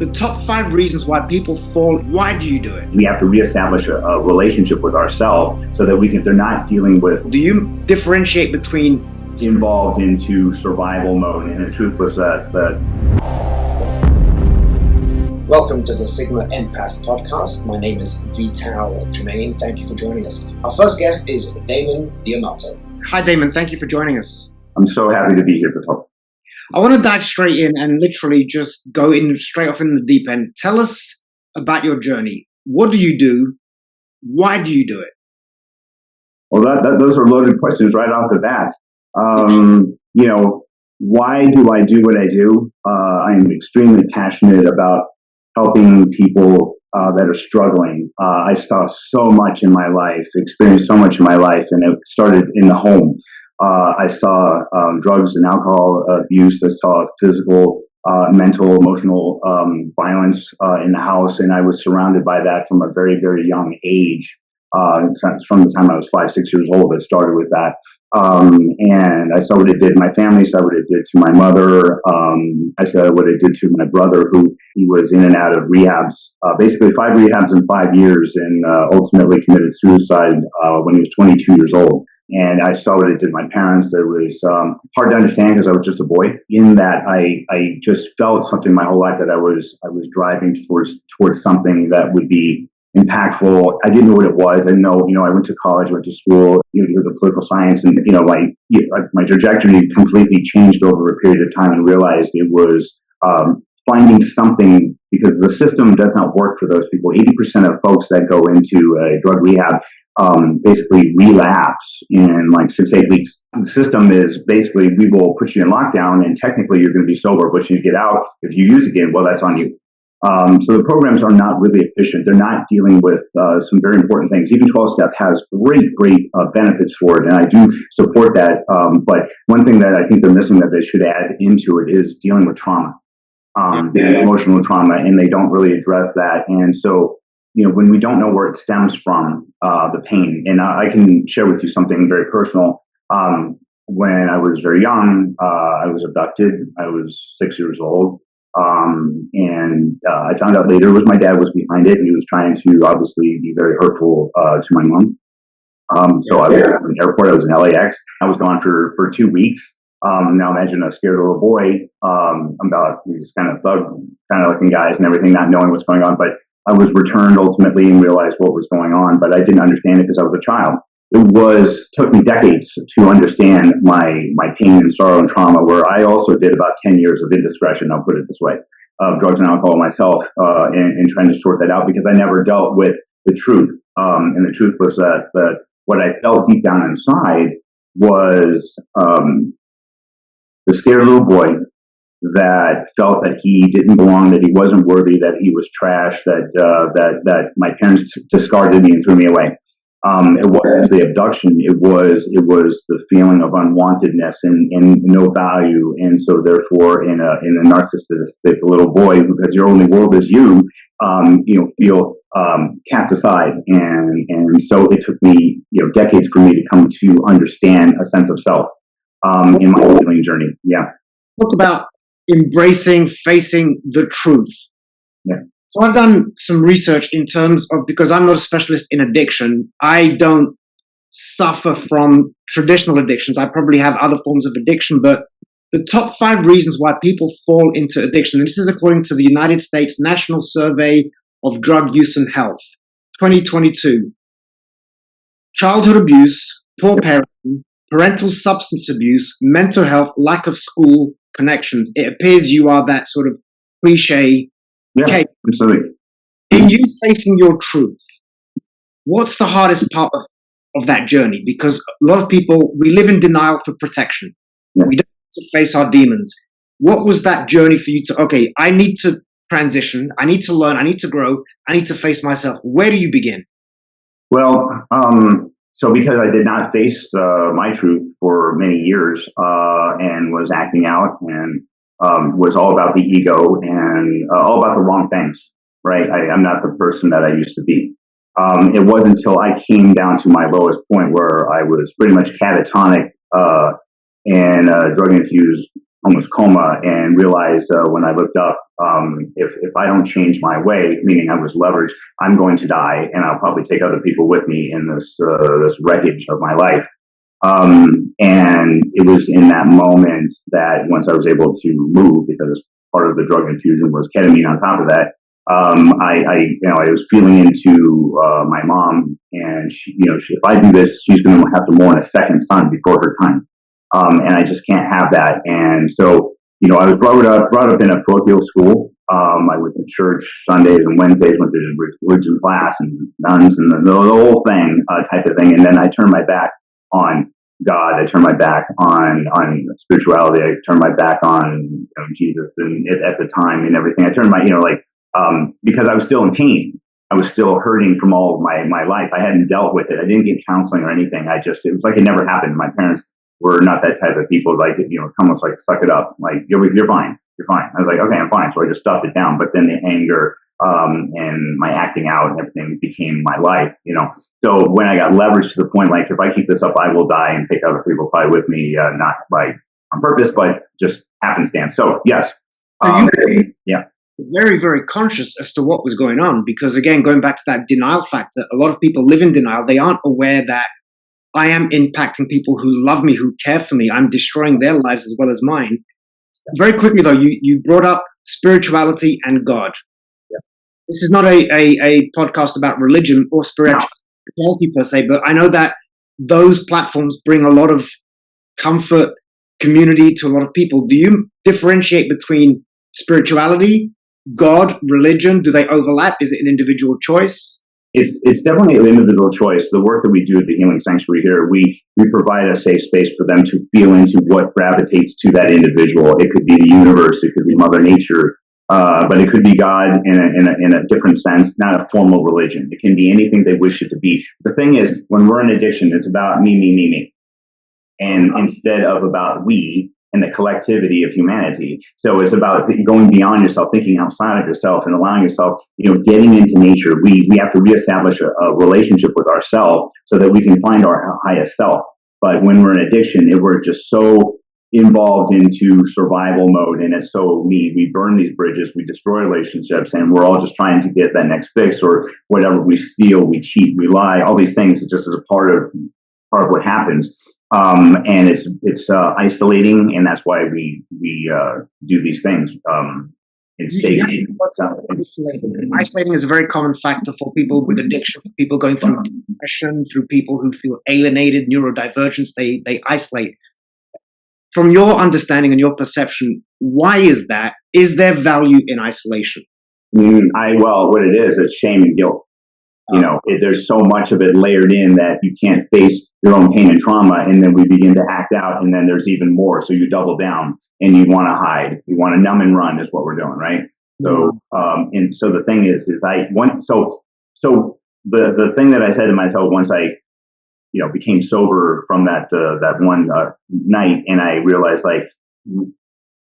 The top 5 reasons why people fall. Why do you do it? We have to reestablish a relationship with ourselves so that they're not dealing with. Do you differentiate between involved into survival mode? And the truth was that. Welcome to the Sigma Empath podcast. My name is Vital Tremaine. Thank you for joining us. Our first guest is Damon Damato. Hi, Damon. Thank you for joining us. I'm so happy to be here, Vital. I want to dive straight in and literally just go in straight off in the deep end. Tell us about your journey. What do you do? Why do you do it? Well, those are loaded questions right off the bat. Why do I do what I do? I'm extremely passionate about helping people that are struggling. I saw so much in my life, experienced so much in my life, and it started in the home. I saw drugs and alcohol abuse. I saw physical, mental, emotional violence in the house, and I was surrounded by that from a very, very young age. From the time I was 5, 6 years old, it started with that. And I saw what it did to my family, saw what it did to my mother. I saw what it did to my brother, who he was in and out of rehabs, basically 5 rehabs in 5 years, and ultimately committed suicide when he was 22 years old. And I saw what it did to my parents. It was hard to understand because I was just a boy. In that, I just felt something my whole life that I was driving towards something that would be impactful. I didn't know what it was. I didn't know. I went to college, went to school, the political science, and my trajectory completely changed over a period of time, and realized it was finding something, because the system does not work for those people. 80% of folks that go into a drug rehab basically relapse in like 6-8 weeks. The system is basically, we will put you in lockdown, and technically you're going to be sober, but you get out. If you use again, well, that's on you. So the programs are not really efficient. They're not dealing with some very important things. Even 12-step has great benefits for it, and I do support that. But one thing that I think they're missing that they should add into it is dealing with trauma, the emotional trauma, and they don't really address that. And so, when we don't know where it stems from, the pain, and I can share with you something very personal. When I was very young, I was abducted. I was 6 years old. And I found out later my dad was behind it, and he was trying to obviously be very hurtful to my mom. So I was at an airport. I was in LAX. I was gone for 2 weeks. Now imagine a scared little boy, about these kind of thug, kind of looking guys and everything, not knowing what's going on. But I was returned ultimately and realized what was going on, but I didn't understand it because I was a child. It took me decades to understand my pain and sorrow and trauma, where I also did about 10 years of indiscretion, I'll put it this way, of drugs and alcohol myself, and trying to sort that out, because I never dealt with the truth. And the truth was that what I felt deep down inside was the scared little boy that felt that he didn't belong, that he wasn't worthy, that he was trash, that my parents discarded me and threw me away. It wasn't the abduction. It was the feeling of unwantedness and no value. And so therefore, in a narcissistic little boy, because your only world is you, feel cast aside. And so it took me, decades for me to come to understand a sense of self, in my healing journey. Yeah. Talk about embracing, facing the truth. Yeah. So I've done some research in terms of, because I'm not a specialist in addiction, I don't suffer from traditional addictions. I probably have other forms of addiction, but the top 5 reasons why people fall into addiction, and this is according to the United States National Survey of Drug Use and Health, 2022. Childhood abuse, poor parenting, parental substance abuse, mental health, lack of school connections. It appears you are that sort of cliche. Yeah, okay. Absolutely. In you facing your truth, what's the hardest part of that journey? Because a lot of people, we live in denial for protection. Yeah. We don't have to face our demons. What was that journey for you to, I need to transition, I need to learn, I need to grow, I need to face myself? Where do you begin? Well, so because I did not face my truth for many years, and was acting out and was all about the ego and all about the wrong things, right? I'm not the person that I used to be. It wasn't until I came down to my lowest point, where I was pretty much catatonic and drug-infused almost coma, and realized when I looked up, if I don't change my way, meaning I was leveraged, I'm going to die, and I'll probably take other people with me in this wreckage of my life. And it was in that moment that once I was able to move, because part of the drug infusion was ketamine on top of that, I was feeling into my mom, and if I do this, she's going to have to mourn a second son before her time, and I just can't have that. And so, I was brought up in a parochial school. I went to church Sundays and Wednesdays, went to religion class and nuns and the whole thing, type of thing. And then I turned my back on God. I turned my back on spirituality. I turned my back on Jesus and at the time and everything. I turned my, because I was still in pain. I was still hurting from all of my life. I hadn't dealt with it. I didn't get counseling or anything. It was like it never happened. My parents were not that type of people. Like, almost like, suck it up. Like, you're fine. You're fine. I was like, okay, I'm fine. So I just stuffed it down. But then the anger, and my acting out and everything became my life, So when I got leveraged to the point, like, if I keep this up, I will die and take other people probably with me, not by on purpose, but just happenstance. So yes. Yeah. Very, very conscious as to what was going on, because again, going back to that denial factor, a lot of people live in denial. They aren't aware that I am impacting people who love me, who care for me. I'm destroying their lives as well as mine. Very quickly though, you brought up spirituality and God. Yeah. This is not a podcast about religion or spirituality per se, but I know that those platforms bring a lot of comfort, community to a lot of people. Do you differentiate between spirituality, God, religion? Do they overlap? Is it an individual choice? It's definitely an individual choice. The work that we do at the Healing Sanctuary here, we provide a safe space for them to feel into what gravitates to that individual. It could be the universe, it could be Mother Nature, but it could be God in a different sense, not a formal religion. It can be anything they wish it to be. The thing is, when we're in addiction, it's about me, me, me, me, and instead of about we and the collectivity of humanity. So it's about going beyond yourself, thinking outside of yourself, and allowing yourself, getting into nature. We have to reestablish a relationship with ourselves so that we can find our highest self. But when we're in addiction, we're just so involved into survival mode, and it's so we burn these bridges, we destroy relationships, and we're all just trying to get that next fix or whatever. We steal, we cheat, we lie, all these things just as a part of what happens. And it's isolating, and that's why we do these things. Isolating is a very common factor for people with addiction, for people going through depression, through people who feel alienated, neurodivergence. They isolate. From your understanding and your perception, why is that? Is there value in isolation? What it is, it's shame and guilt. There's so much of it layered in that you can't face your own pain and trauma, and then we begin to act out, and then there's even more. So you double down, and you want to hide, you want to numb and run, is what we're doing, right? So, and so the thing is so the thing that I said to myself once I, became sober from that one night, and I realized, like,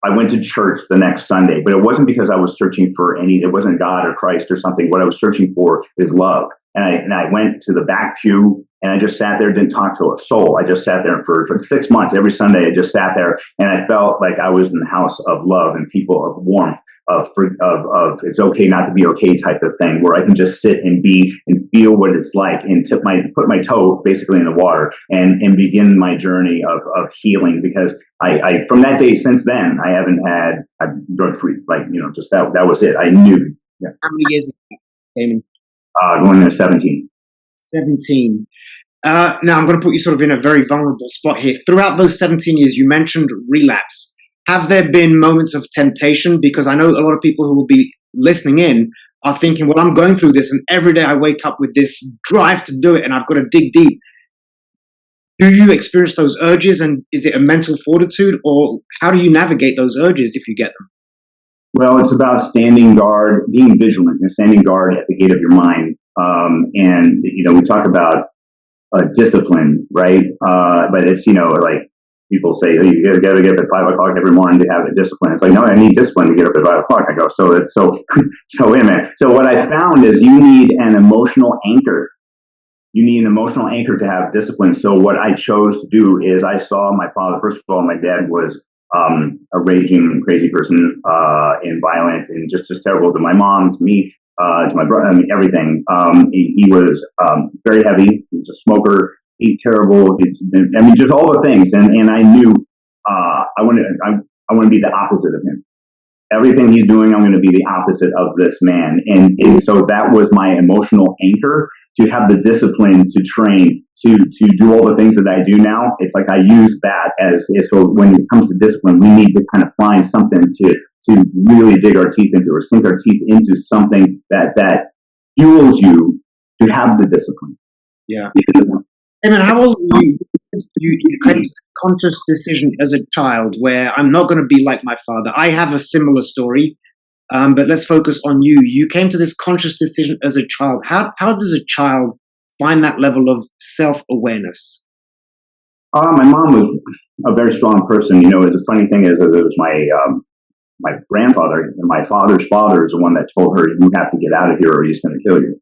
I went to church the next Sunday, but it wasn't because I was searching for it wasn't God or Christ or something. What I was searching for is love. And I went to the back pew, and I just sat there, didn't talk to a soul. I just sat there for 6 months. Every Sunday, I just sat there, and I felt like I was in the house of love and people, of warmth, of it's okay not to be okay type of thing, where I can just sit and be and feel what it's like, and put my toe basically in the water and begin my journey of healing. Because I from that day since then, I'm drug free. Like, just that was it. I knew. Yeah. How many years, Damon? Going to 17. 17. Now I'm going to put you sort of in a very vulnerable spot here. Throughout those 17 years, you mentioned relapse. Have there been moments of temptation? Because I know a lot of people who will be listening in are thinking, well, I'm going through this, and every day I wake up with this drive to do it, and I've got to dig deep. Do you experience those urges, and is it a mental fortitude, or how do you navigate those urges if you get them? Well, it's about standing guard, being vigilant, and standing guard at the gate of your mind. And we talk about discipline, right? But it's like people say, oh, you got to get up at 5 o'clock every morning to have a discipline. It's like, no, I need discipline to get up at 5 o'clock. I go, so wait a minute. So what I found is you need an emotional anchor. You need an emotional anchor to have discipline. So what I chose to do is I saw my father. First of all, my dad was a raging, crazy person, and violent, and just terrible to my mom, to me, to my brother, I mean, everything. He was very heavy. He was a smoker. Ate terrible. I mean, just all the things. And I knew I want to be the opposite of him. Everything he's doing, I'm going to be the opposite of this man. And so that was my emotional anchor, to have the discipline to train, to do all the things that I do now. It's like I use that as, so when it comes to discipline, we need to kind of find something to really dig our teeth into, or sink our teeth into something that fuels you to have the discipline. Yeah. And then how old were you? You came to the conscious decision as a child where I'm not going to be like my father. I have a similar story, but let's focus on you. You came to this conscious decision as a child. How does a child find that level of self-awareness? My mom was a very strong person. The funny thing is that it was my grandfather, and my father's father is the one that told her, "You have to get out of here or he's going to kill you."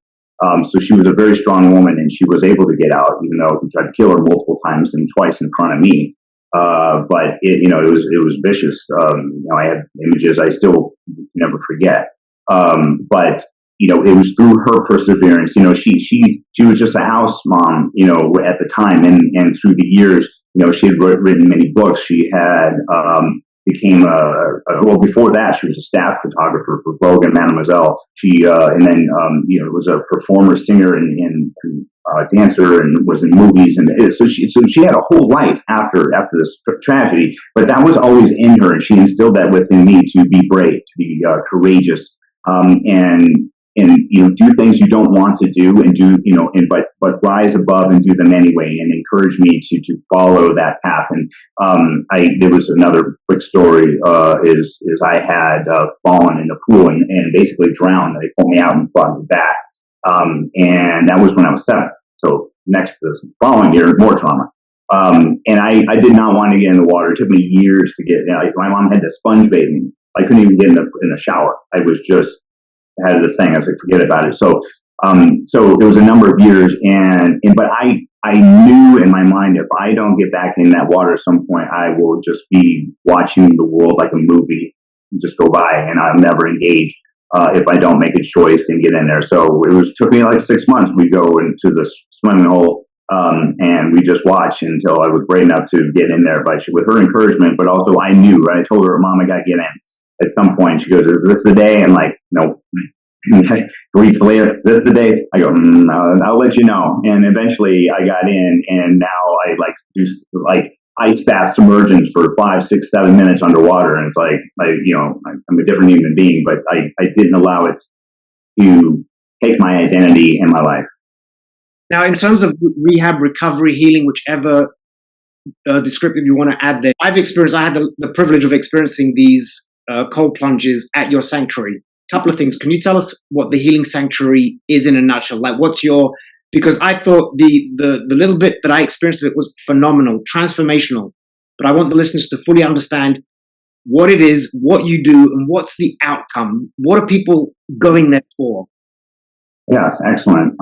So she was a very strong woman, and she was able to get out, even though he tried to kill her multiple times and twice in front of me. But it was vicious. I had images I still never forget. But it was through her perseverance. She was just a house mom, at the time, and through the years, she had written many books. She had became before that, she was a staff photographer for Vogue and Mademoiselle. She and then was a performer, singer, and dancer, and was in movies, and so she had a whole life after this tragedy. But that was always in her, and she instilled that within me, to be brave, to be courageous, and do things you don't want to do, and do but rise above and do them anyway, and encourage me to follow that path. And there was another quick story, is I had fallen in the pool and basically drowned. They pulled me out and brought me back, and that was when I was 7. So the following year, more trauma. And I did not want to get in the water. It took me years to get. My mom had to sponge bathe me. I couldn't even get in the shower. I was just had this thing. I was like, forget about it. So it was a number of years, but I knew in my mind, if I don't get back in that water at some point, I will just be watching the world like a movie just go by, and I'll never engage if I don't make a choice and get in there. So took me like 6 months. We go into the swimming hole, and we just watch until I was brave enough to get in there with her encouragement. But also I knew, right? I told her, "Mom, I got to get in." At some point, she goes, "Is this the day?" I'm like, "Nope." Weeks later, "Is this the day?" I go, "I'll let you know." And eventually I got in, and now I do ice bath submersions for 5, 6, 7 minutes underwater. And it's like, I'm a different human being, but I didn't allow it to take my identity and my life. Now, in terms of rehab, recovery, healing, whichever descriptive you want to add there, I had the privilege of experiencing these cold plunges at your sanctuary. Couple of things. Can you tell us what the healing sanctuary is in a nutshell? Like, because I thought the little bit that I experienced of it was phenomenal, transformational. But I want the listeners to fully understand what it is, what you do, and what's the outcome. What are people going there for? Yes, excellent.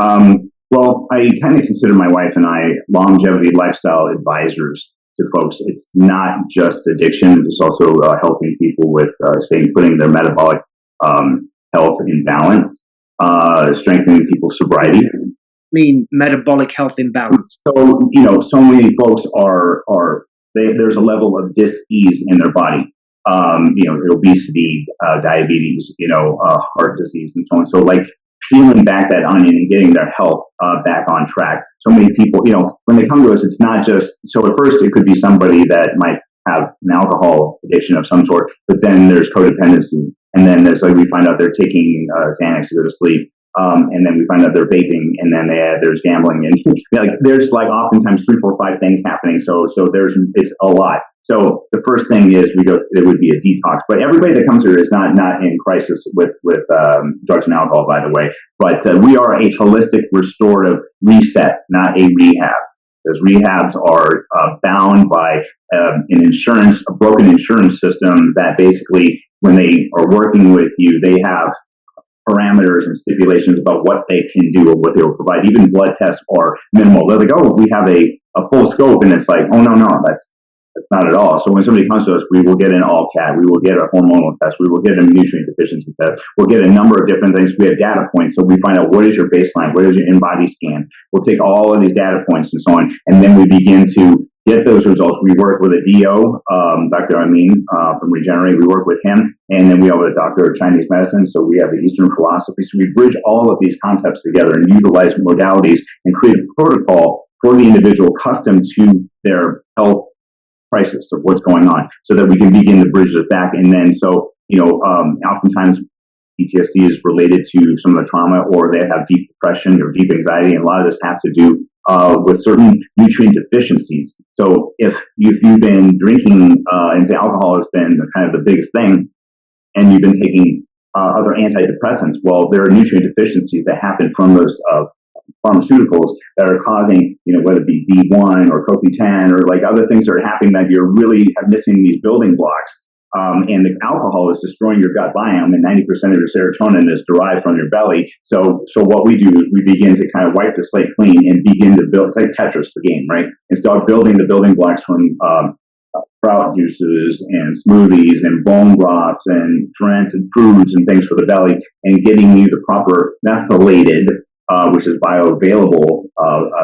Well, I kind of consider my wife and I longevity lifestyle advisors to folks. It's not just addiction. It's also helping people with putting their metabolic health in balance, strengthening people's sobriety. Metabolic health imbalance. So, so many folks there's a level of dis-ease in their body. Obesity, diabetes, heart disease, and so on. So, like, peeling back that onion and getting their health back on track. So many people, when they come to us, it's not just, so at first it could be somebody that might have an alcohol addiction of some sort, but then there's codependency. And then there's we find out they're taking Xanax to go to sleep. And then we find out they're vaping, and then there's gambling, and there's oftentimes 3, 4, 5 things happening. So it's a lot. So the first thing is it would be a detox. But everybody that comes here is not in crisis with drugs and alcohol, by the way. But we are a holistic restorative reset, not a rehab. Because rehabs are bound by a broken insurance system that basically, when they are working with you, they have parameters and stipulations about what they can do or what they will provide. Even blood tests are minimal. They're like, "Oh, we have a full scope," and it's like, "Oh, no, That's not at all. So when somebody comes to us, we will get an all-cat, we will get a hormonal test, we will get a nutrient deficiency test, we'll get a number of different things. We have data points, so we find out what is your baseline, what is your in-body scan. We'll take all of these data points and so on, and then we begin to get those results. We work with a DO, Dr. Amin from Regenerate. We work with him, and then we have a doctor of Chinese medicine. So we have the Eastern philosophy. So we bridge all of these concepts together and utilize modalities and create a protocol for the individual custom to their health crisis of what's going on, so that we can begin to bridge it back. And then, so oftentimes PTSD is related to some of the trauma, or they have deep depression or deep anxiety, and a lot of this has to do with certain nutrient deficiencies. So if you've been drinking, and say alcohol has been kind of the biggest thing, and you've been taking other antidepressants, well, there are nutrient deficiencies that happen from those pharmaceuticals that are causing, whether it be B1 or CoQ10 or like other things that are happening, that you're really missing these building blocks. And the alcohol is destroying your gut biome, and 90% of your serotonin is derived from your belly. So what we do is we begin to kind of wipe the slate clean and begin to build. It's like Tetris, the game, right? And start building the building blocks from sprout juices and smoothies and bone broths and fermented foods and things for the belly, and getting you the proper methylated, which is bioavailable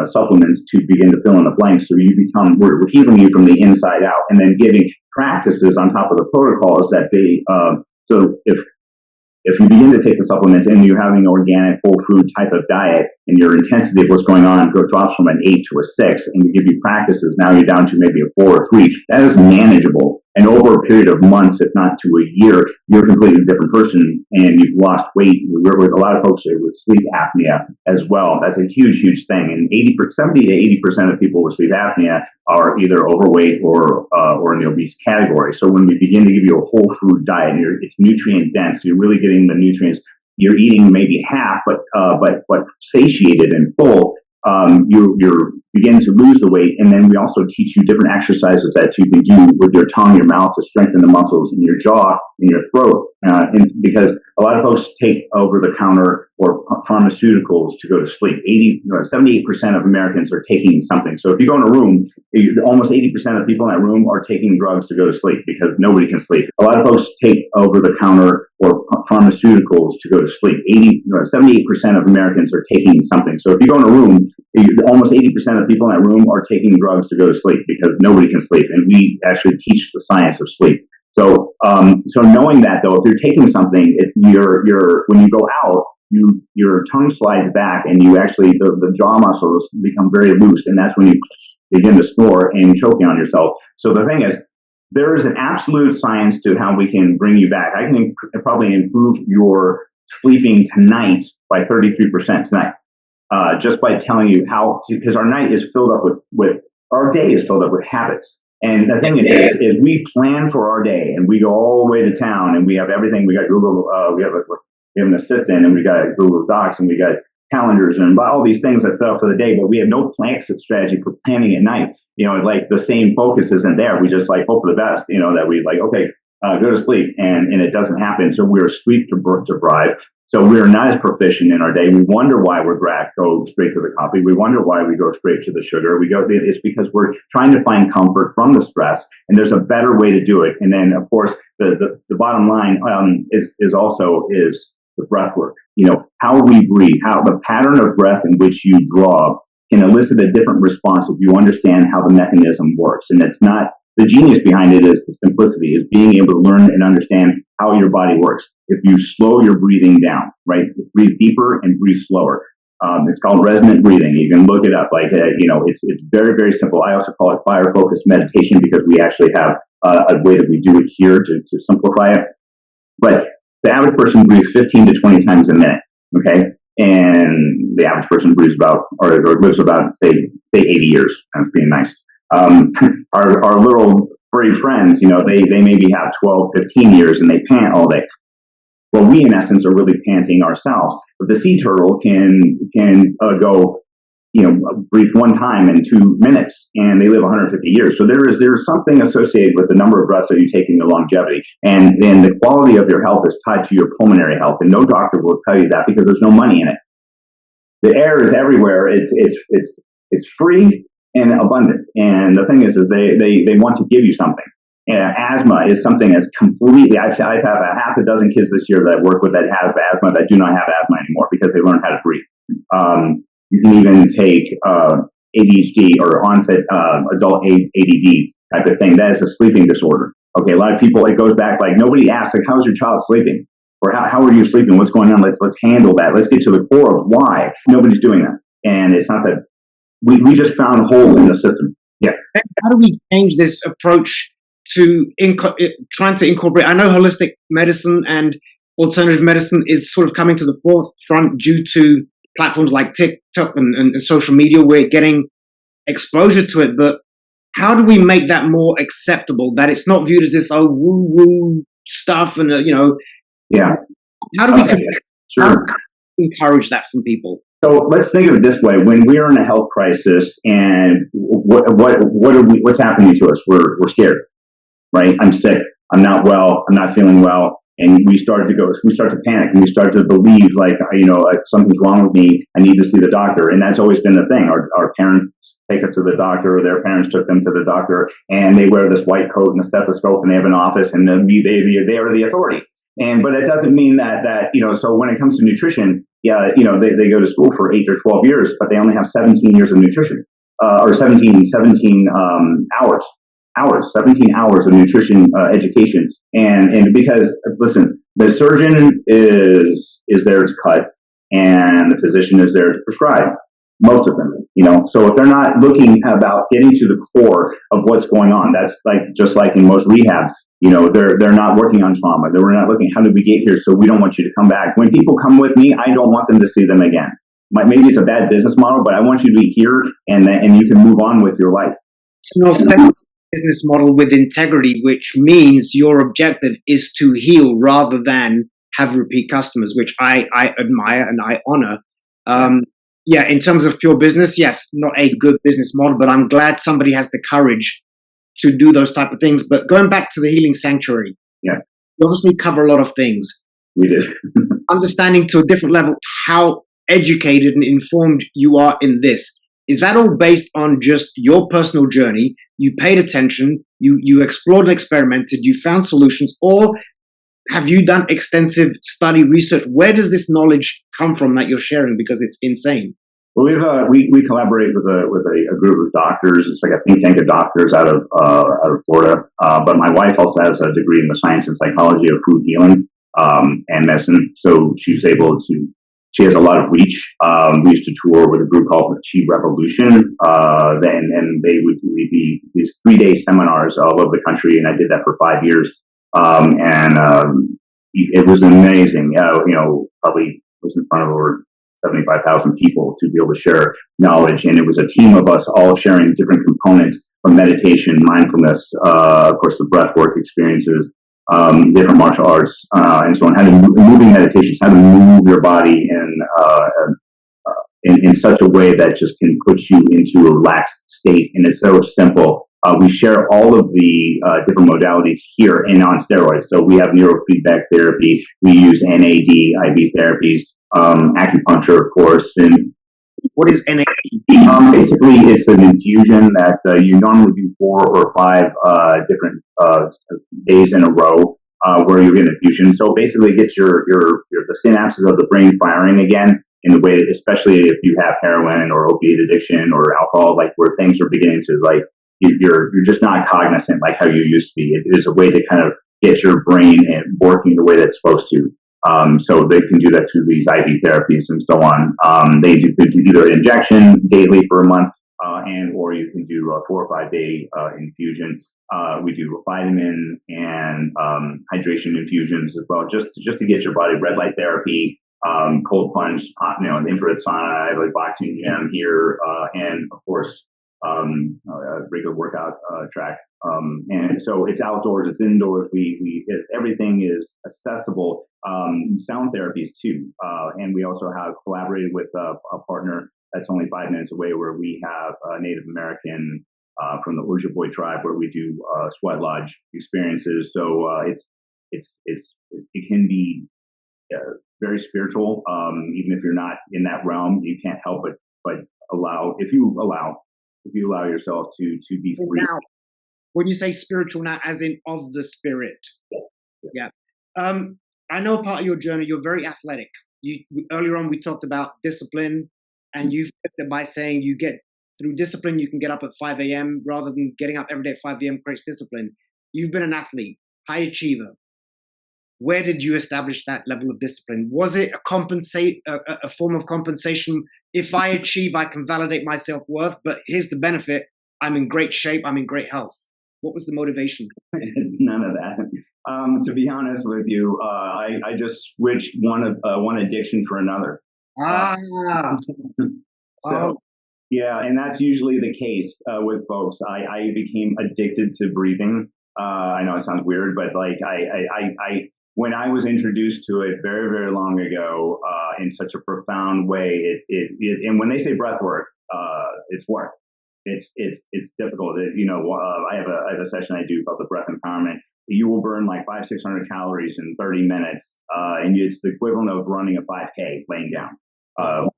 supplements to begin to fill in the blanks. So we're healing you from the inside out, and then giving practices on top of the protocols that they, so if you begin to take the supplements and you're having an organic whole food type of diet, and your intensity of what's going on drops from an 8 to a 6, and we give you practices, now you're down to maybe a 4 or 3, that is manageable. And over a period of months, if not to a year, you're a completely different person, and you've lost weight. We work with a lot of folks with sleep apnea as well. That's a huge, huge thing. And 70 to 80% of people with sleep apnea are either overweight or in the obese category. So when we begin to give you a whole food diet, it's nutrient dense. You're really getting the nutrients. You're eating maybe half, but satiated and full. You begin to lose the weight, and then we also teach you different exercises that you can do with your tongue, your mouth, to strengthen the muscles in your jaw and your throat. And because a lot of folks take over-the-counter or pharmaceuticals to go to sleep. 78% of Americans are taking something. So if you go in a room, almost 80% of people in that room are taking drugs to go to sleep, because nobody can sleep. A lot of folks take over-the-counter or pharmaceuticals to go to sleep. 78% of Americans are taking something. So if you go in a room, almost 80% of people in that room are taking drugs to go to sleep, because nobody can sleep. And we actually teach the science of sleep. So knowing that, though, if you're taking something, when you go out, your tongue slides back, and you actually, the jaw muscles become very loose, and that's when you begin to snore and choking on yourself. So the thing is, there is an absolute science to how we can bring you back. I can probably improve your sleeping tonight by 33% tonight, just by telling you how to, because our night is filled up with our day is filled up with habits. And the thing is we plan for our day, and we go all the way to town, and we have everything. We got Google, we have an assistant, and we got Google Docs, and we got calendars, and all these things that set up for the day, but we have no exit strategy for planning at night. Like the same focus isn't there. We just like hope for the best, that we like, okay, go to sleep, and it doesn't happen. So we're sleep deprived. So we're not as proficient in our day. We wonder why we go straight to the coffee. We wonder why we go straight to the sugar. It's because we're trying to find comfort from the stress, and there's a better way to do it. And then, of course, the bottom line is the breath work. How we breathe, how the pattern of breath in which you draw can elicit a different response if you understand how the mechanism works. And it's not, the genius behind it is the simplicity, is being able to learn and understand how your body works. If you slow your breathing down, right? Breathe deeper and breathe slower. It's called resonant breathing. You can look it up. It's very, very simple. I also call it fire focused meditation, because we actually have a way that we do it here to simplify it. But the average person breathes 15 to 20 times a minute. Okay. And the average person breathes about, or lives about, say 80 years. That's being nice. Our little furry friends, they maybe have 12, 15 years, and they pant all day. Well, we in essence are really panting ourselves. But the sea turtle can go, breathe one time in 2 minutes, and they live 150 years. So there's something associated with the number of breaths that you take in your longevity, and the quality of your health is tied to your pulmonary health. And no doctor will tell you that, because there's no money in it. The air is everywhere. It's free. and abundance. And the thing is they want to give you something. Asthma is something that's completely. I have a half a dozen kids this year that I work with that have asthma that do not have asthma anymore because they learned how to breathe. You can even take ADHD or onset adult ADD type of thing. That is a sleeping disorder. Okay, a lot of people, it goes back like nobody asks like, how's your child sleeping? Or how are you sleeping? What's going on? Let's handle that. Let's get to the core of why nobody's doing that. And it's not that we just found holes in the system. Yeah. How do we change this approach to trying to incorporate? I know holistic medicine and alternative medicine is sort of coming to the forefront due to platforms like TikTok and social media. We're getting exposure to it, but how do we make that more acceptable? That it's not viewed as this woo woo stuff, and yeah. How do we sure encourage that from people? So let's think of it this way: when we're in a health crisis, and what's happening to us? We're scared, right? I'm sick. I'm not well. I'm not feeling well. And we start to panic, and we start to believe like, something's wrong with me. I need to see the doctor. And that's always been the thing. Our parents take us to the doctor, or their parents took them to the doctor, and they wear this white coat and a stethoscope, and they have an office, and they are the authority. But it doesn't mean that so when it comes to nutrition, they go to school for 8 or 12 years, but they only have 17 years of nutrition, or 17 hours, 17 hours of nutrition education. And because, listen, the surgeon is there to cut, and the physician is there to prescribe, most of them, So if they're not looking about getting to the core of what's going on, that's just like in most rehabs, they're not working on trauma. They're not looking, how did we get here? So we don't want you to come back. When people come with me, I don't want them to see them again. Maybe it's a bad business model, but I want you to be here, and you can move on with your life. Business model with integrity, which means your objective is to heal rather than have repeat customers, which I admire and I honor. In terms of pure business, yes, not a good business model, but I'm glad somebody has the courage to do those type of things. But going back to the Healing Sanctuary, yeah, you obviously cover a lot of things. We did. Understanding to a different level how educated and informed you are in this. Is that all based on just your personal journey? You paid attention, you explored and experimented, you found solutions, or have you done extensive study research? Where does this knowledge come from that you're sharing? Because it's insane. Well, we collaborate with a group of doctors. It's like a think tank of doctors out of Florida. But my wife also has a degree in the science and psychology of food healing and medicine, so she's able to. She has a lot of reach. We used to tour with a group called the Chi Revolution. Then they would do these 3-day seminars all over the country, and I did that for 5 years. It was amazing. Probably was in front of over 75,000 people to be able to share knowledge, and it was a team of us all sharing different components from meditation, mindfulness, of course, the breath work experiences. Different martial arts and so on, how to moving meditations, how to move your body in such a way that just can put you into a relaxed state. And it's so simple. We share all of the different modalities here and on steroids. So we have neurofeedback therapy. We use NAD, IV therapies, acupuncture, of course, and what is NAD? Basically, it's an infusion that you normally do 4 or 5 different days in a row where you get an infusion. So basically, it gets the synapses of the brain firing again in the way, especially if you have heroin or opiate addiction or alcohol, like where things are beginning to you're just not cognizant like how you used to be. It is a way to kind of get your brain working the way that it's supposed to. So they can do that through these IV therapies and so on. They do either injection daily for a month, or you can do a 4 or 5 day infusion. We do a vitamin and hydration infusions as well, just to get your body. Red light therapy, cold plunge, an infrared sauna, like boxing gym here, and of course a regular workout track. And so it's outdoors, it's indoors. Everything is accessible. Sound therapies too. And we also have collaborated with a partner that's only 5 minutes away, where we have a Native American from the Ojibwe tribe, where we do sweat lodge experiences. So it can be very spiritual. Even if you're not in that realm, you can't help but allow if you allow yourself to be free. Now, when you say spiritual now, as in of the spirit. Yeah. I know part of your journey, you're very athletic. Earlier on, we talked about discipline, and you fit it by saying you get through discipline, you can get up at 5 a.m. rather than getting up every day at 5 a.m. creates discipline. You've been an athlete, high achiever. Where did you establish that level of discipline? Was it a form of compensation? If I achieve, I can validate my self-worth, but here's the benefit. I'm in great shape. I'm in great health. What was the motivation? None of that. To be honest with you, I just switched one addiction for another. So, yeah, and that's usually the case with folks. I became addicted to breathing. I know it sounds weird, but like I when I was introduced to it very, very long ago, in such a profound way, and when they say breath work, it's work. It's difficult. I have a session I do called the breath empowerment. You will burn like 500-600 calories in 30 minutes, and it's the equivalent of running a 5K laying down.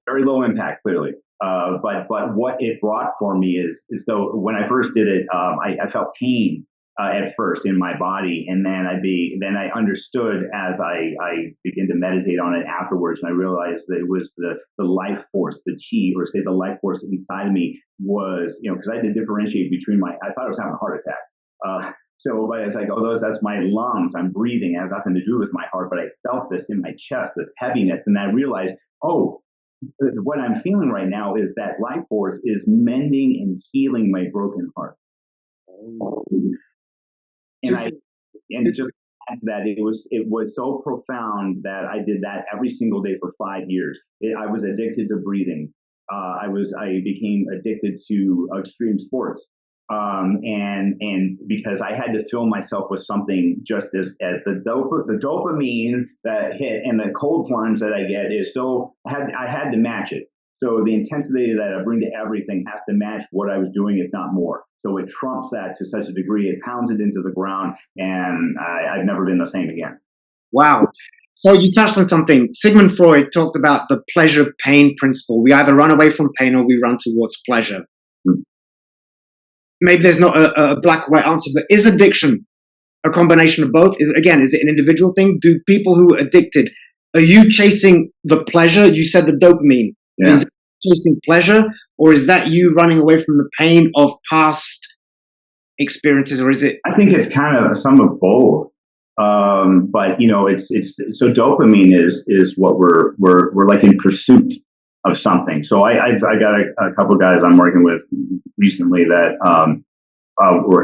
Very low impact, clearly. But what it brought for me is so when I first did it, I felt pain at first in my body, and then I understood as I began to meditate on it afterwards, and I realized that it was the life force, the chi, or say the life force inside of me was, because I had to differentiate between I thought I was having a heart attack. So but it's like, that's my lungs. I'm breathing. It has nothing to do with my heart, but I felt this in my chest, this heaviness, and I realized, what I'm feeling right now is that life force is mending and healing my broken heart. And just add to that, it was so profound that I did that every single day for 5 years. I was addicted to breathing. I became addicted to extreme sports. And because I had to fill myself with something, just as the dopamine that hit and the cold plunge that I get is I had to match it. So the intensity that I bring to everything has to match what I was doing, if not more. So it trumps that to such a degree, it pounds it into the ground, and I've never been the same again. Wow. So you touched on something. Sigmund Freud talked about the pleasure-pain principle. We either run away from pain or we run towards pleasure. Maybe there's not a black or white answer, but is addiction a combination of both? Is it an individual thing? Do people who are addicted, are you chasing the pleasure? You said the dopamine. Yeah. Is it chasing pleasure, or is that you running away from the pain of past experiences, or is it? I think it's kind of some of both. But it's so dopamine is what we're like in pursuit of something. So I got a couple of guys I'm working with recently that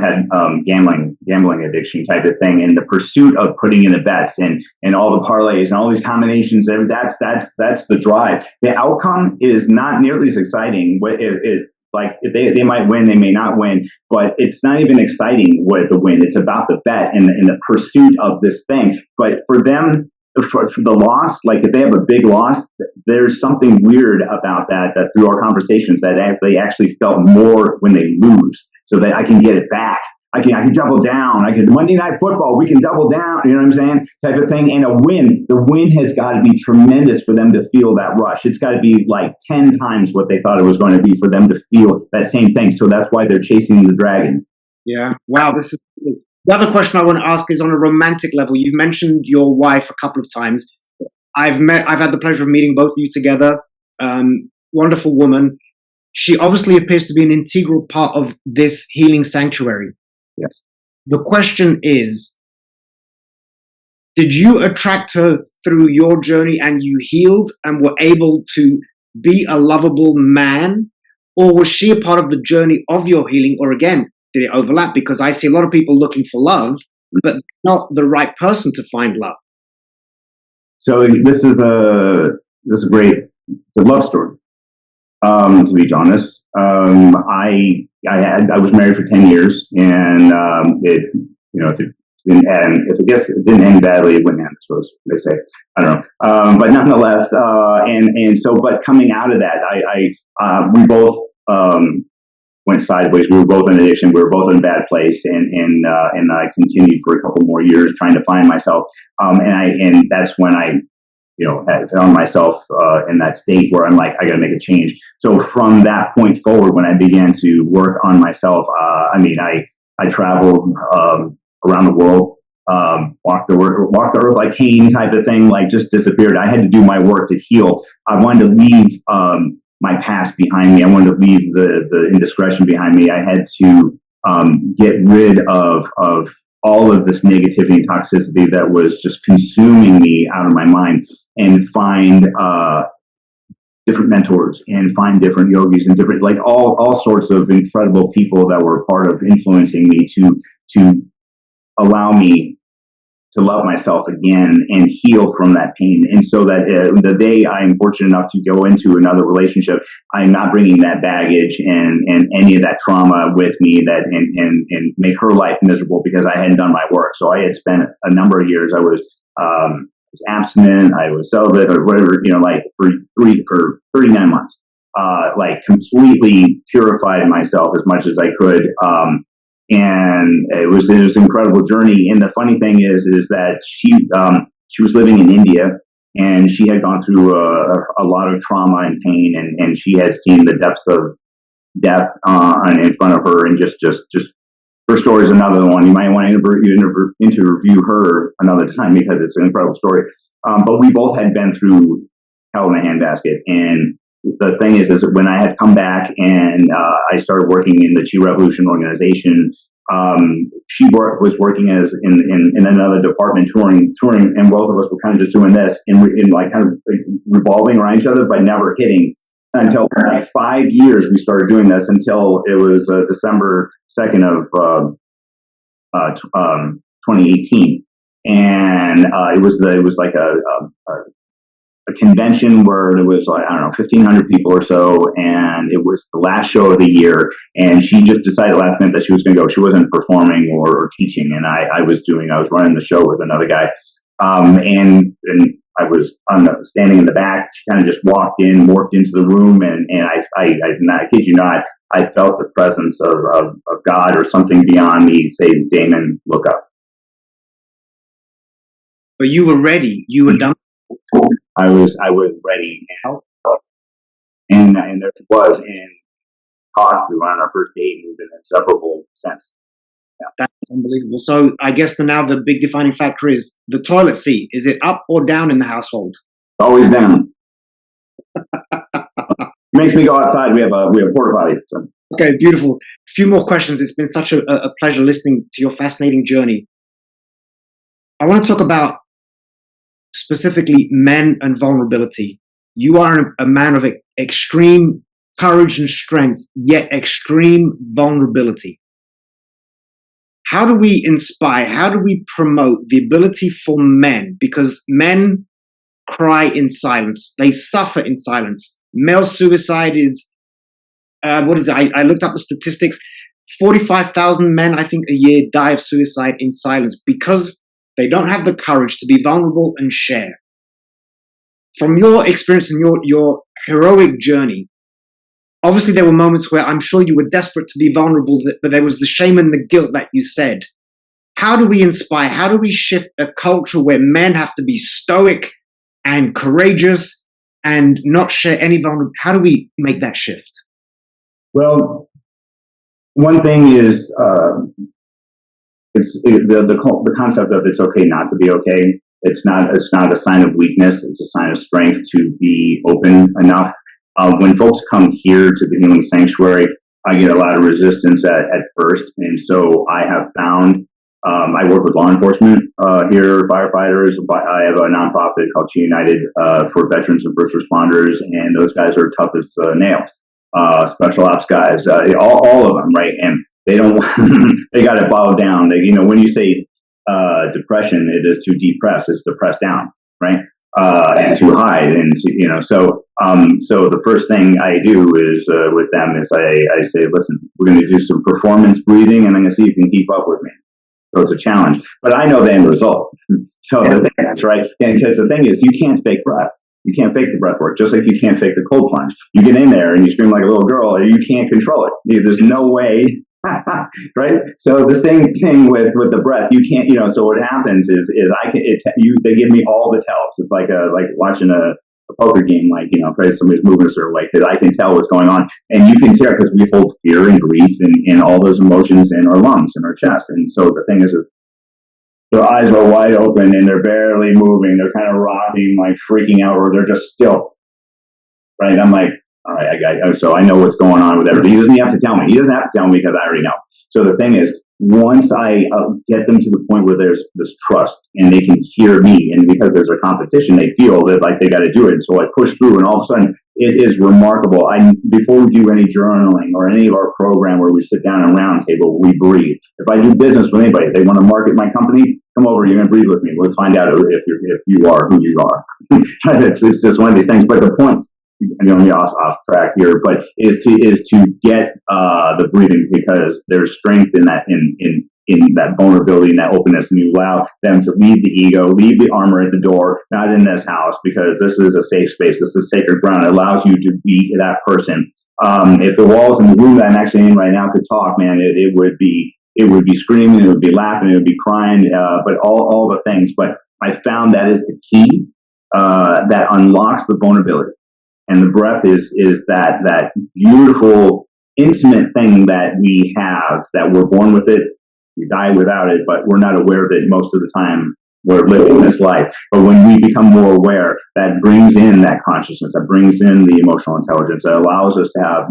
had gambling addiction type of thing, and the pursuit of putting in the bets and all the parlays and all these combinations. That's the drive. The outcome is not nearly as exciting. If they might win, they may not win, but it's not even exciting what the win. It's about the bet and the pursuit of this thing. But for them, for the loss, like if they have a big loss, there's something weird about that through our conversations that they actually felt more when they lose, so that I can get it back. I can double down. Monday Night Football, we can double down. You know what I'm saying? Type of thing. And the win has got to be tremendous for them to feel that rush. It's got to be like 10 times what they thought it was going to be for them to feel that same thing. So that's why they're chasing the dragon. Yeah. Wow. This is the other question I want to ask is on a romantic level. You've mentioned your wife a couple of times. I've had the pleasure of meeting both of you together. Wonderful woman. She obviously appears to be an integral part of this healing sanctuary. Yes. The question is, did you attract her through your journey and you healed and were able to be a lovable man? Or was she a part of the journey of your healing? Or again, did it overlap? Because I see a lot of people looking for love, but not the right person to find love. So this is a love story. To be honest, I was married for 10 years, and if it didn't end badly, it wouldn't end, I suppose they say. I don't know, but nonetheless, but coming out of that, we both went sideways. We were both in addiction. We were both in a bad place, and I continued for a couple more years trying to find myself. And that's when I had found myself in that state where I'm like, I got to make a change. So from that point forward, when I began to work on myself, I traveled around the world, walked the earth like Cain type of thing, like just disappeared. I had to do my work to heal. I wanted to leave my past behind me. I wanted to leave the indiscretion behind me. I had to get rid of all of this negativity and toxicity that was just consuming me out of my mind, and find different mentors and find different yogis and different, like all sorts of incredible people that were part of influencing me to allow me to love myself again and heal from that pain. And so that the day I'm fortunate enough to go into another relationship, I'm not bringing that baggage and any of that trauma with me and make her life miserable because I hadn't done my work. So I had spent a number of years, I was abstinent, I was celibate or whatever, like for 39 months, like completely purified myself as much as I could. And it was an incredible journey. And the funny thing is that she was living in India, and she had gone through a lot of trauma and pain, and she had seen the depths of death in front of her, and just her story is another one. You might want to interview her another time because it's an incredible story. But we both had been through hell in a handbasket, and the thing is when I had come back and I started working in the Chi Revolution organization, she was working as in another department touring, and both of us were kind of just doing this in like kind of revolving around each other, but never hitting until like 5 years we started doing this until it was December 2nd of 2018, and it was like a convention where there was like, I don't know, 1,500 people or so, and it was the last show of the year, and she just decided last minute that she was going to go. She wasn't performing or teaching, and I was running the show with another guy, and I was standing in the back. She kind of just walked into the room, and I kid you not, I felt the presence of God or something beyond me say, "Damon, look up." But you were ready. You were done. I was ready, and there it was, and talked. We went on our first date, and we've been inseparable since. Yeah. That's unbelievable. So I guess now the big defining factor is the toilet seat. Is it up or down in the household? Always down. It makes me go outside. We have porta potty. So. Okay, beautiful. A few more questions. It's been such a pleasure listening to your fascinating journey. I want to talk about specifically men and vulnerability. You are a man of extreme courage and strength, yet extreme vulnerability. How do we inspire? How do we promote the ability for men? Because men cry in silence. They suffer in silence. Male suicide is, what is it? I looked up the statistics. 45,000 men, I think, a year die of suicide in silence because they don't have the courage to be vulnerable and share. From your experience and your heroic journey, obviously there were moments where I'm sure you were desperate to be vulnerable, but there was the shame and the guilt that you said. How do we inspire? How do we shift a culture where men have to be stoic and courageous and not share any vulnerability? How do we make that shift? Well, one thing is the concept of it's okay not to be okay. It's not a sign of weakness. It's a sign of strength to be open enough. When folks come here to the healing sanctuary, I get a lot of resistance at first, and so I have found I work with law enforcement here, firefighters. I have a nonprofit called Chi United for veterans and first responders, and those guys are tough as nails. Special ops guys, all of them, right? And they don't, they got to bow down. When you say depression, it is to depress, it's to press down, right? And to hide, and so the first thing I do is with them is I say, listen, we're going to do some performance breathing, and I'm going to see if you can keep up with me. So it's a challenge, but I know the end result. So the thing is, right? And because the thing is, you can't fake breath. You can't fake the breath work, just like you can't fake the cold plunge. You get in there and you scream like a little girl, and you can't control it. There's no way Right. So the same thing with the breath. You can't, so what happens is they give me all the tells. It's like watching a poker game, if somebody's moving a certain way, because I can tell what's going on. And you can tell because we hold fear and grief and all those emotions in our lungs, in our chest. And so the thing is, their eyes are wide open and they're barely moving. They're kind of rocking, like freaking out, or they're just still. Right. And I'm like, all right, so I know what's going on with everybody. He doesn't have to tell me. He doesn't have to tell me because I already know. So the thing is, once I get them to the point where there's this trust and they can hear me, and because there's a competition, they feel that like they got to do it. And so I push through, and all of a sudden, it is remarkable. Before we do any journaling or any of our program where we sit down at a round table, we breathe. If I do business with anybody, if they want to market my company, come over. You're going to breathe with me. Let's find out if you are who you are. It's just one of these things. But the point. I'm going to be off track here, but is to get the breathing, because there's strength in that in that vulnerability and that openness, and you allow them to leave the ego, leave the armor at the door, not in this house, because this is a safe space, this is sacred ground. It allows you to be that person. If the walls in the room that I'm actually in right now could talk, man, it would be screaming, it would be laughing, it would be crying, but all the things. But I found that is the key that unlocks the vulnerability. And the breath is that beautiful, intimate thing that we have, that we're born with it, we die without it, but we're not aware of it most of the time. We're living this life. But when we become more aware, that brings in that consciousness, that brings in the emotional intelligence, that allows us to have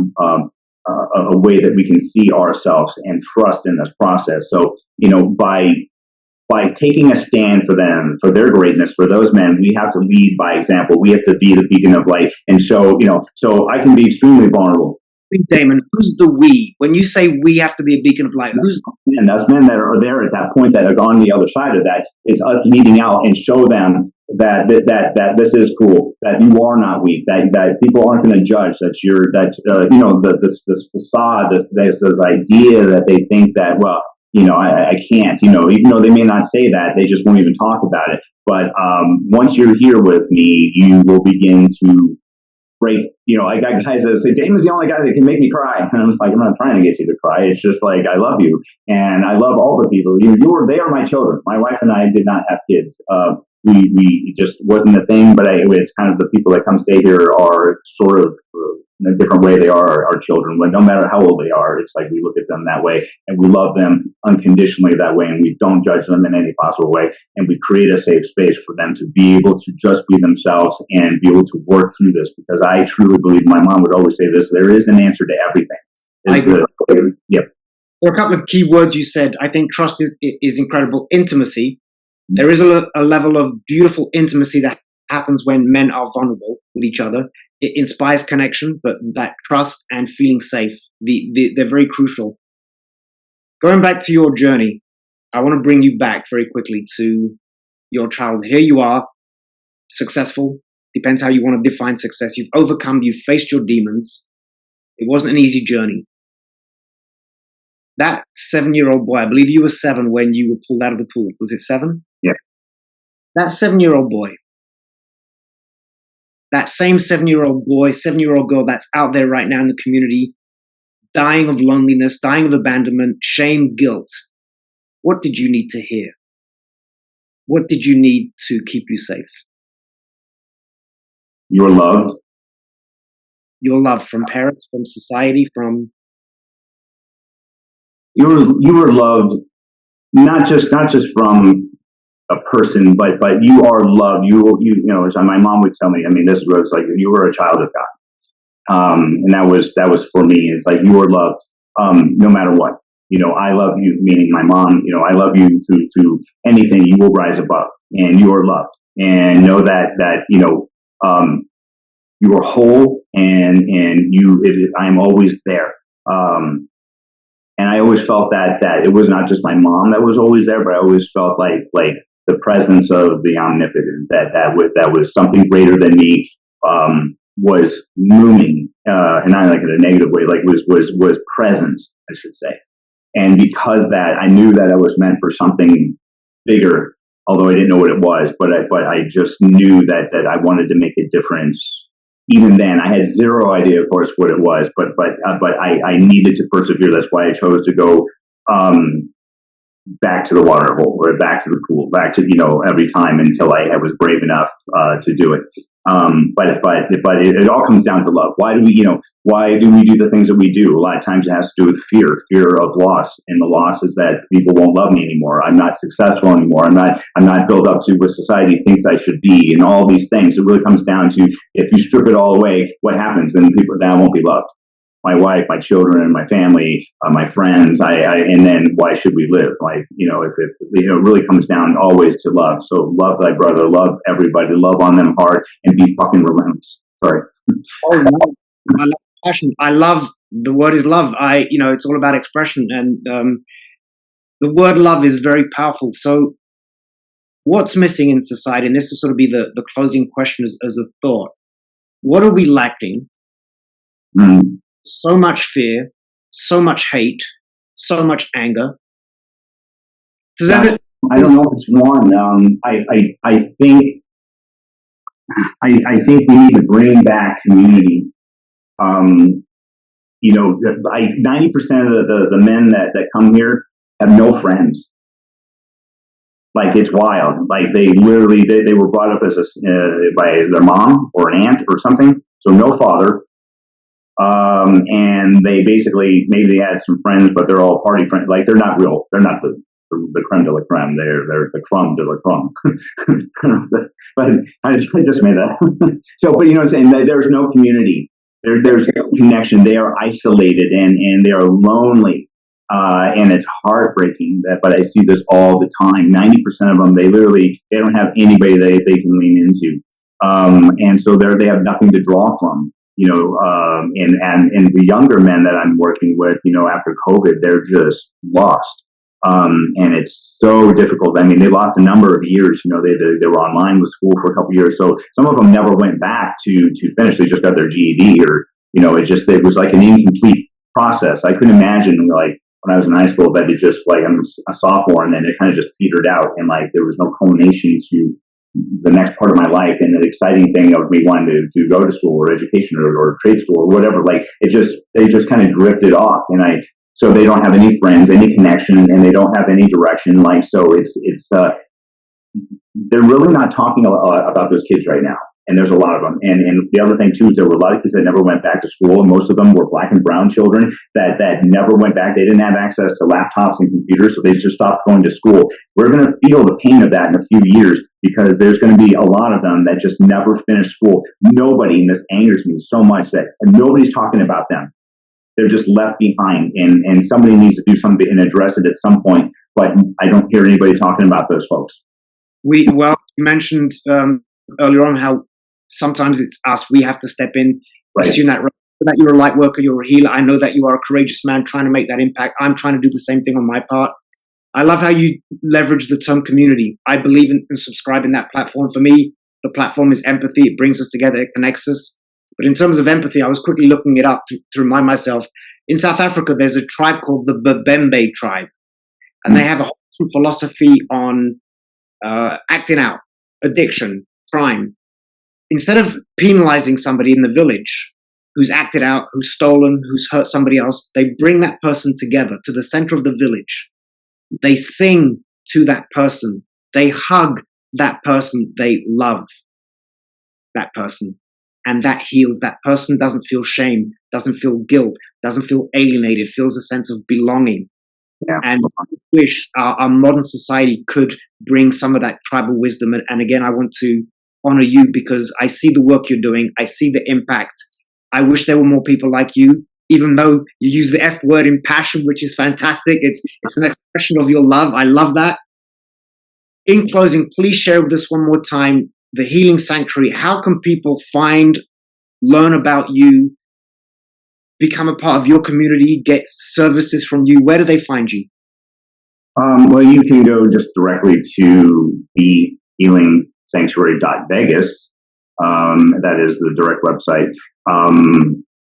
a way that we can see ourselves and trust in this process. So, by taking a stand for them, for their greatness, for those men, we have to lead by example. We have to be the beacon of light and show, so I can be extremely vulnerable. Damon, who's the we? When you say we have to be a beacon of light, who's men? That's men that are there at that point, that are on the other side of that. It's us leading out and show them that this is cool, that you are not weak, that people aren't going to judge, that this facade, this idea that they think that, well, I can't, even though they may not say that, they just won't even talk about it. But once you're here with me, you will begin to break. I got guys that say, Damon's the only guy that can make me cry. And I'm just like, I'm not trying to get you to cry. It's just like, I love you. And I love all the people. They are my children. My wife and I did not have kids. We just wasn't a thing, but it's kind of the people that come stay here are sort of, in a different way, they are our children. When no matter how old they are, it's like we look at them that way, and we love them unconditionally that way, and we don't judge them in any possible way, and we create a safe space for them to be able to just be themselves and be able to work through this. Because I truly believe, my mom would always say this: there is an answer to everything. There are a couple of key words you said. I think trust is incredible. Intimacy. There is a level of beautiful intimacy that happens when men are vulnerable with each other. It inspires connection, but that trust and feeling safe, they're very crucial. Going back to your journey, I want to bring you back very quickly to your childhood. Here you are, successful. Depends how you want to define success. You've overcome, you've faced your demons. It wasn't an easy journey. That 7-year-old boy, I believe you were 7 when you were pulled out of the pool. Was it 7? Yeah. That 7-year-old boy, that same 7-year-old boy, 7-year-old girl that's out there right now in the community, dying of loneliness, dying of abandonment, shame, guilt. What did you need to hear? What did you need to keep you safe? You're loved. Your love from parents, from society, from... You were loved, not just from a person, but you are loved. As my mom would tell me, this was like, you were a child of God. And that was for me. It's like, you are loved, no matter what. I love you, meaning my mom, I love you through anything. You will rise above, and you are loved, and know that you are whole, and I'm always there. And I always felt that it was not just my mom that was always there, but I always felt like the presence of the omnipotent, that was something greater than me, was looming, and not like in a negative way, like was present, I should say. And because that, I knew that I was meant for something bigger, although I didn't know what it was, but I just knew that I wanted to make a difference even then, I had zero idea, of course, what it was, but I needed to persevere. That's why I chose to go back to the water hole or back to the pool, back to, every time until I was brave enough to do it. But it all comes down to love. Why do we do the things that we do? A lot of times it has to do with fear of loss. And the loss is that people won't love me anymore. I'm not successful anymore. I'm not built up to what society thinks I should be, and all these things. It really comes down to, if you strip it all away, what happens? Then people that won't be loved. My wife, my children, my family, my friends, and then why should we live? If it really comes down always to love. So love thy brother, love everybody, love on them hard, and be fucking relentless. Sorry. Oh, no. I love passion. I love, the word is love. It's all about expression, and the word love is very powerful. So what's missing in society, and this will sort of be the closing question as a thought, what are we lacking? So much fear, so much hate, so much anger. I don't know if it's one. I think we need to bring back community. 90% of the men that come here have no friends. Like, it's wild. Like, they literally they were brought up as by their mom or an aunt or something. So no father. And they basically, maybe they had some friends, but they're all party friends. Like, they're not real. They're not the creme de la creme. They're the crumb de la crumb. But I just made that. So, but you know what I'm saying? There's no community. There's no connection. They are isolated and they are lonely. And it's heartbreaking but I see this all the time. 90% of them, they don't have anybody they can lean into. And so they have nothing to draw from. And the younger men that I'm working with, after COVID, they're just lost. And it's so difficult. I mean, they lost a number of years. They were online with school for a couple of years. So some of them never went back to finish. They just got their GED, or, it was like an incomplete process. I couldn't imagine, like, when I was in high school, that it just, like, I'm a sophomore, and then it kind of just petered out, and, like, there was no culmination to the next part of my life. And the exciting thing of me wanting to go to school or education or trade school or whatever, like, they just kind of drifted off. So they don't have any friends, any connection, and they don't have any direction. Like, so they're really not talking about those kids right now. And there's a lot of them. And the other thing too is there were a lot of kids that never went back to school, and most of them were black and brown children that never went back. They didn't have access to laptops and computers, so they just stopped going to school. We're going to feel the pain of that in a few years, because there's going to be a lot of them that just never finished school. Nobody, and this angers me so much, that nobody's talking about them. They're just left behind, and somebody needs to do something and address it at some point. But I don't hear anybody talking about those folks. You mentioned earlier on how sometimes it's us. We have to step in, right. Assume that you're a light worker, you're a healer. I know that you are a courageous man trying to make that impact. I'm trying to do the same thing on my part. I love how you leverage the term community. I believe in subscribing that platform. For me, the platform is empathy. It brings us together. It connects us. But in terms of empathy, I was quickly looking it up to remind myself. In South Africa, there's a tribe called the Babembe tribe. And they have a whole philosophy on acting out, addiction, crime. Instead of penalizing somebody in the village who's acted out, who's stolen, who's hurt somebody else, they bring that person together to the center of the village. They sing to that person. They hug that person. They love that person. And that heals. That person doesn't feel shame, doesn't feel guilt, doesn't feel alienated, feels a sense of belonging. Yeah. And I wish our modern society could bring some of that tribal wisdom. And again, I want to honor you, because I see the work you're doing. I see the impact. I wish there were more people like you, even though you use the F word in passion, which is fantastic. It's an expression of your love. I love that. In closing, please share with us one more time, the Healing Sanctuary. How can people learn about you, become a part of your community, get services from you? Where do they find you? Well, you can go just directly to the healingsanctuary.vegas. That is the direct website.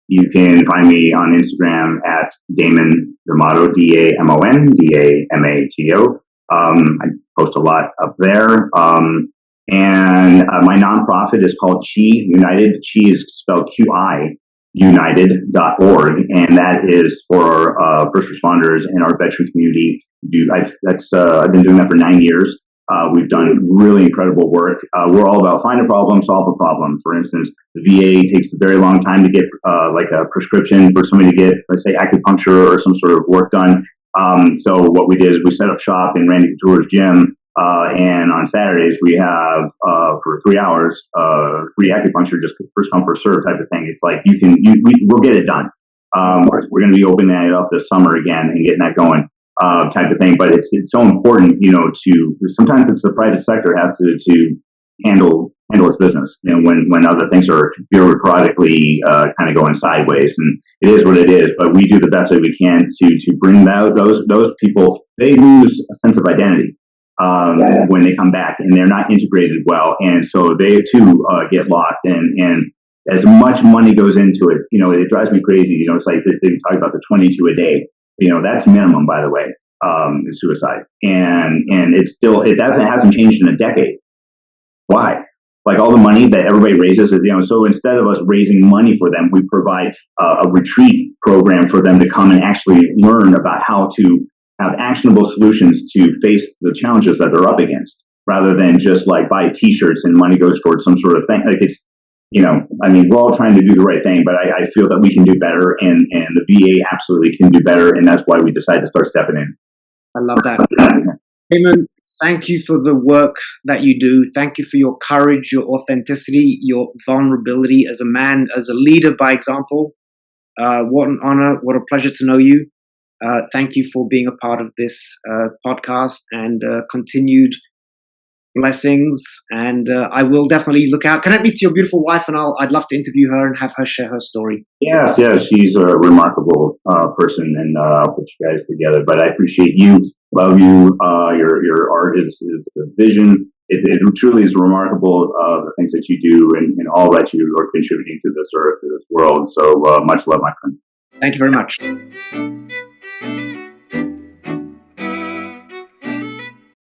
You can find me on Instagram at Damon Damato, Damon, Damato. I post a lot up there. And my nonprofit is called Chi United. Chi is spelled QI United.org, and that is for first responders and our veteran community. I've been doing that for 9 years. We've done really incredible work. We're all about find a problem, solve a problem. For instance, the VA takes a very long time to get like a prescription for somebody to get, let's say, acupuncture or some sort of work done. So what we did is we set up shop in Randy Couture's gym, and on Saturdays we have for 3 hours free acupuncture, just first come first serve type of thing. It's like we'll get it done. We're going to be opening that up this summer again and getting that going. Type of thing, but it's so important, to sometimes it's the private sector has to handle its business, when other things are bureaucratically kind of going sideways, and it is what it is. But we do the best that we can to bring out those people. They lose a sense of identity when they come back, and they're not integrated well, and so they too get lost. And as much money goes into it, it drives me crazy. It's like they talk about the 22 a day. That's minimum, by the way, suicide. And it hasn't changed in a decade. Why? Like all the money that everybody raises, so instead of us raising money for them, we provide a retreat program for them to come and actually learn about how to have actionable solutions to face the challenges that they're up against, rather than just like buy t-shirts and money goes towards some sort of thing. Like it's, we're all trying to do the right thing, but I feel that we can do better, and the VA absolutely can do better, and that's why we decided to start stepping in. I love that. Damon, thank you for the work that you do. Thank you for your courage, your authenticity, your vulnerability as a man, as a leader by example. What an honor, what a pleasure to know you. Thank you for being a part of this podcast, and continued blessings, and I will definitely look out. Connect me to your beautiful wife, and I'd love to interview her and have her share her story. Yes, she's a remarkable person, and I'll put you guys together. But I appreciate you, love you. Your art is a vision. It truly is remarkable, the things that you do, and all that you are contributing to this earth, to this world. So much love, my friend. Thank you very much.